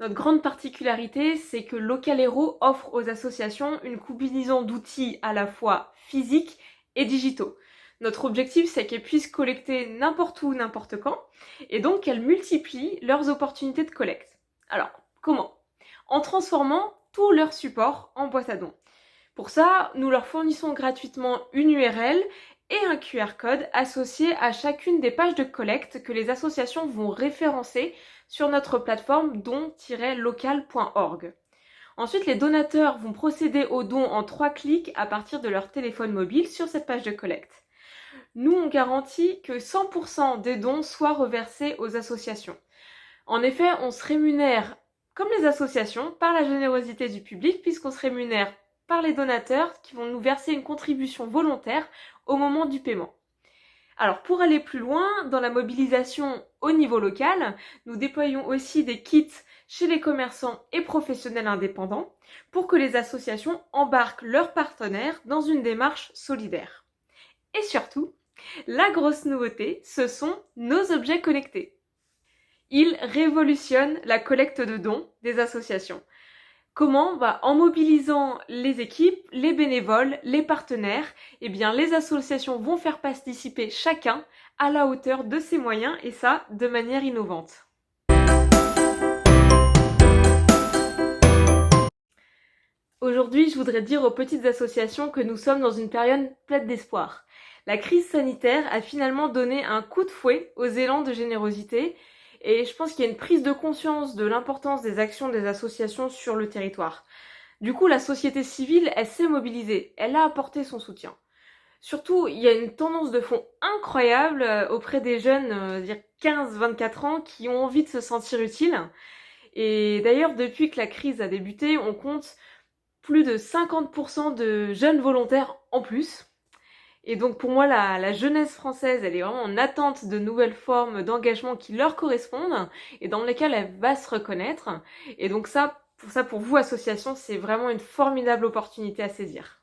Notre grande particularité, c'est que Local Hero offre aux associations une combinaison d'outils à la fois physiques et digitaux. Notre objectif, c'est qu'elles puissent collecter n'importe où, n'importe quand, et donc qu'elles multiplient leurs opportunités de collecte. Alors, comment? En transformant tout leur support en boîte à dons. Pour ça, nous leur fournissons gratuitement une URL et un QR code associé à chacune des pages de collecte que les associations vont référencer sur notre plateforme don-local.org. Ensuite, les donateurs vont procéder aux dons en 3 clics à partir de leur téléphone mobile sur cette page de collecte. Nous, on garantit que 100% des dons soient reversés aux associations. En effet, on se rémunère, comme les associations, par la générosité du public, puisqu'on se rémunère par les donateurs qui vont nous verser une contribution volontaire au moment du paiement. Alors, pour aller plus loin, dans la mobilisation au niveau local, nous déployons aussi des kits chez les commerçants et professionnels indépendants pour que les associations embarquent leurs partenaires dans une démarche solidaire. Et surtout, la grosse nouveauté, ce sont nos objets connectés. Ils révolutionnent la collecte de dons des associations. Comment? En mobilisant les équipes, les bénévoles, les partenaires, les associations vont faire participer chacun à la hauteur de ses moyens et ça de manière innovante. Aujourd'hui, je voudrais dire aux petites associations que nous sommes dans une période pleine d'espoir. La crise sanitaire a finalement donné un coup de fouet aux élans de générosité et je pense qu'il y a une prise de conscience de l'importance des actions des associations sur le territoire. Du coup, la société civile, elle s'est mobilisée, elle a apporté son soutien. Surtout, il y a une tendance de fond incroyable auprès des jeunes, 15-24 ans, qui ont envie de se sentir utiles. Et d'ailleurs, depuis que la crise a débuté, on compte plus de 50% de jeunes volontaires en plus. Et donc pour moi, la jeunesse française, elle est vraiment en attente de nouvelles formes d'engagement qui leur correspondent et dans lesquelles elle va se reconnaître. Et donc ça, pour vous, association, c'est vraiment une formidable opportunité à saisir.